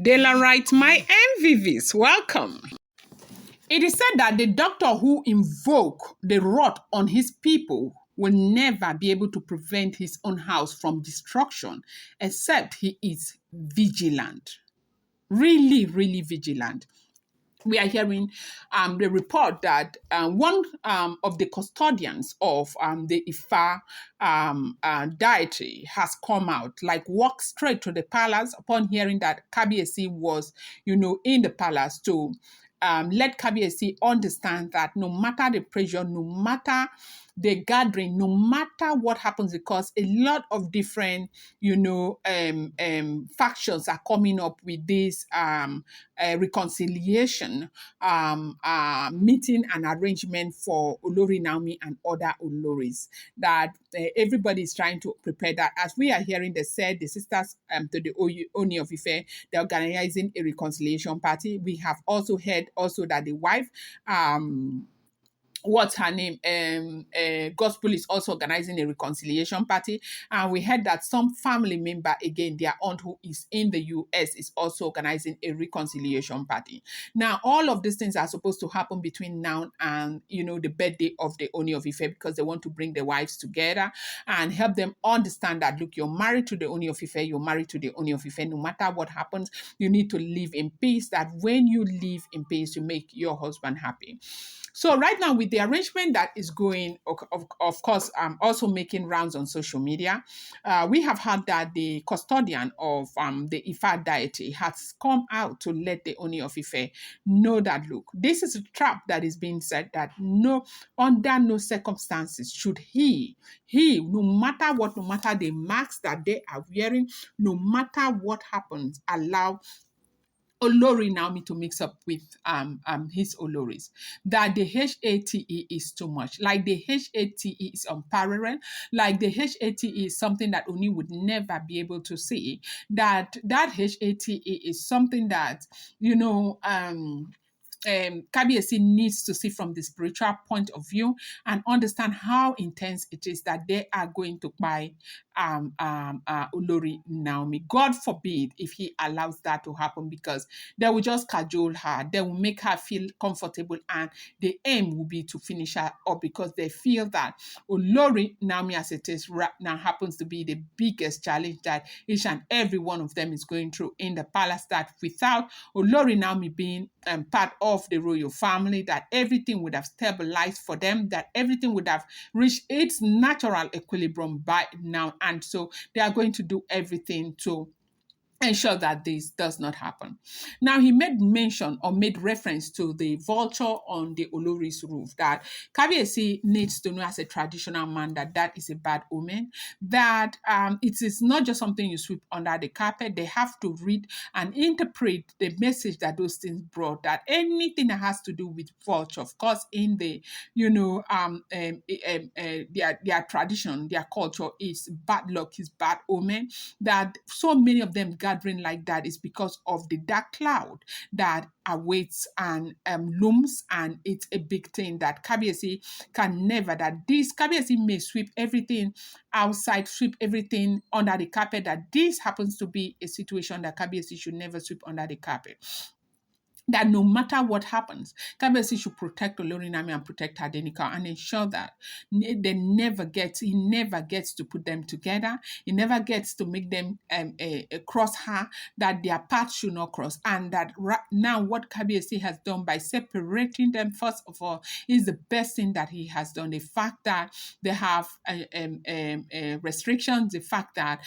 De la right, my MVVs, welcome. It is said that the doctor who invoke the wrath on his people will never be able to prevent his own house from destruction except he is vigilant. Really, really vigilant. We are hearing the report that one of the custodians of the Ifa deity has come out, like walked straight to the palace upon hearing that Kabiesi was, in the palace to let Kabiesi understand that no matter the pressure, no matter the gathering, no matter what happens, because a lot of different, factions are coming up with this reconciliation meeting and arrangement for Olori Naomi and other Oloris. That everybody is trying to prepare that. As we are hearing, they said the sisters to the Ooni of Ife, they're organizing a reconciliation party. We have also heard also that the wife, what's her name? Gospel is also organizing a reconciliation party. And we heard that some family member, again, their aunt who is in the US, is also organizing a reconciliation party. Now, all of these things are supposed to happen between now and, the birthday of the Ooni of Ife, because they want to bring the wives together and help them understand that, look, you're married to the Ooni of Ife, you're married to the Ooni of Ife. No matter what happens, you need to live in peace. That when you live in peace, you make your husband happy. So right now, with the arrangement that is going, of course, also making rounds on social media, we have heard that the custodian of the Ifa deity has come out to let the Ooni of Ife know that, look, this is a trap that is being set, that under no circumstances should he, no matter what, no matter the marks that they are wearing, no matter what happens, allow Olori Naomi to mix up with his Oloris. That the Hætê is too much. Like the Hætê is unparalleled. Like the Hætê is something that Oni would never be able to see. That Hætê is something that, Kabiesi needs to see from the spiritual point of view and understand how intense it is that they are going to buy Olori Naomi. God forbid if he allows that to happen, because they will just cajole her. They will make her feel comfortable, and the aim will be to finish her up, because they feel that Olori Naomi, as it is right now, happens to be the biggest challenge that each and every one of them is going through in the palace. That without Olori Naomi being part of the royal family, that everything would have stabilized for them, that everything would have reached its natural equilibrium by now. And so they are going to do everything to ensure that this does not happen. Now, he made mention or made reference to the vulture on the Oloris roof, that Kabiesi needs to know as a traditional man that that is a bad omen, that it is not just something you sweep under the carpet. They have to read and interpret the message that those things brought, that anything that has to do with vulture, of course, in the, their tradition, their culture is bad luck, is bad omen, that so many of them gathering like that is because of the dark cloud that awaits and looms, and it's a big thing that Kabiesi can never, that this Kabiesi may sweep everything outside, sweep everything under the carpet, that this happens to be a situation that Kabiesi should never sweep under the carpet. That no matter what happens, Kabesi should protect Olori Naomi and protect Adenika and ensure that he never gets to put them together. He never gets to make them cross her, that their paths should not cross. And that right now what Kabesi has done by separating them, first of all, is the best thing that he has done. The fact that they have restrictions, the fact that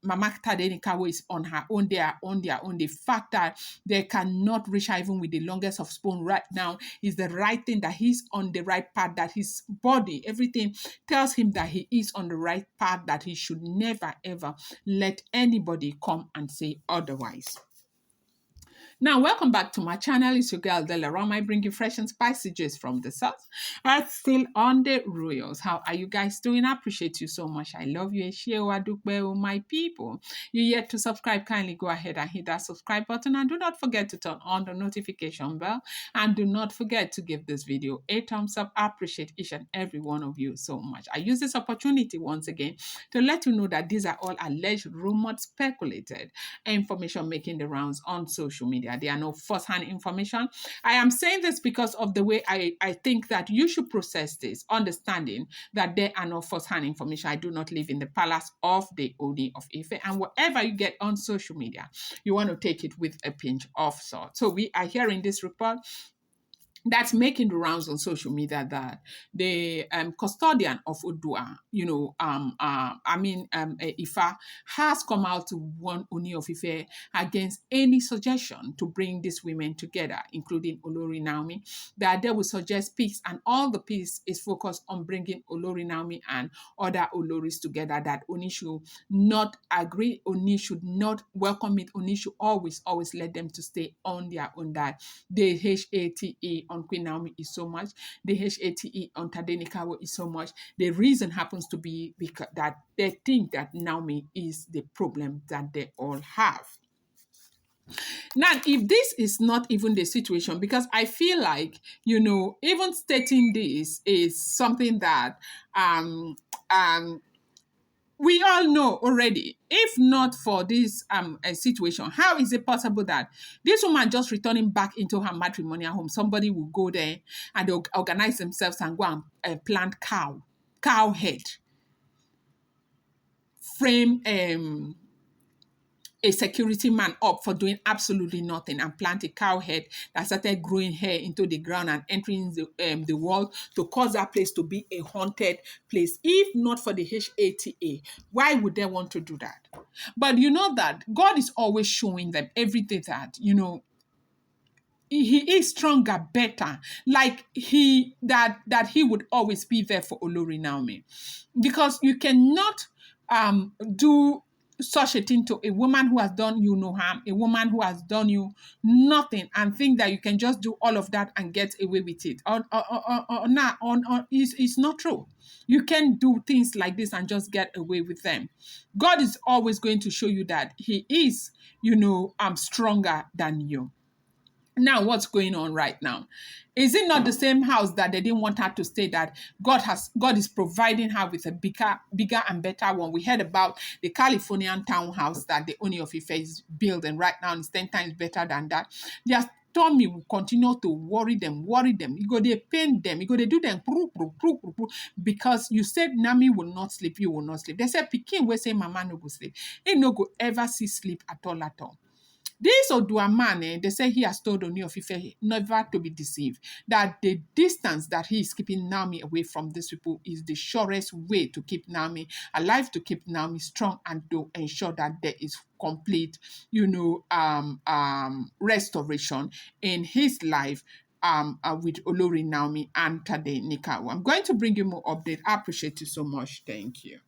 Mama Tadenika is on her own, they are on their own, the fact that they cannot reach her even with the longest of spoon right now is the right thing, that he's on the right path, that his body, everything tells him that he is on the right path, that he should never ever let anybody come and say otherwise. Now, welcome back to my channel. It's your girl Della Rom. I bring you fresh and spicy gist from the south. That's still on the royals. How are you guys doing? I appreciate you so much. I love you. My people. You yet to subscribe? Kindly go ahead and hit that subscribe button, and do not forget to turn on the notification bell. And do not forget to give this video a thumbs up. I appreciate each and every one of you so much. I use this opportunity once again to let you know that these are all alleged, rumored, speculated information making the rounds on social media. They are no first-hand information. I am saying this because of the way I think that you should process this, understanding that there are no first-hand information. I do not live in the palace of the Ooni of Ife, and whatever you get on social media, you want to take it with a pinch of salt. So we are hearing this report that's making the rounds on social media that the custodian of Udua, Ifa, has come out to warn Ooni of Ife against any suggestion to bring these women together, including Olori Naomi, that they will suggest peace, and all the peace is focused on bringing Olori Naomi and other Oloris together, that Ooni should not agree, Ooni should not welcome it, Ooni should always let them to stay on their own, that the Hætê on Queen Naomi is so much. The Hætê on Tadenikawa is so much. The reason happens to be because that they think that Naomi is the problem that they all have. Now, if this is not even the situation, because I feel like, even stating this is something that we all know already. If not for this situation, how is it possible that this woman just returning back into her matrimonial home, somebody will go there and they'll organize themselves and go and plant cow head, frame a security man up for doing absolutely nothing, and plant a cow head that started growing hair into the ground and entering the wall to cause that place to be a haunted place. If not for the Hætê, why would they want to do that? But you know that God is always showing them everything that, he is stronger, better, like he would always be there for Olori Naomi, because you cannot do such a thing to a woman who has done you no harm, a woman who has done you nothing, and think that you can just do all of that and get away with it. It's not true. You can do things like this and just get away with them. God is always going to show you that he is, stronger than you. Now, what's going on right now? Is it not the same house that they didn't want her to stay, that God is providing her with a bigger and better one? We heard about the Californian townhouse that the Ooni of Ife is building right now, and it's 10 times better than that. Their tummy will continue to worry them. You go, they pain them. You go, they do them because you said Nami will not sleep, you will not sleep. They said Pikin will say Mama no go sleep. He no go ever see sleep at all. This Odua man, they say he has told Ooni of Ife never to be deceived, that the distance that he is keeping Naomi away from these people is the surest way to keep Naomi alive, to keep Naomi strong, and to ensure that there is complete, restoration in his life with Olori Naomi and Tadenikawa. I'm going to bring you more update. I appreciate you so much. Thank you.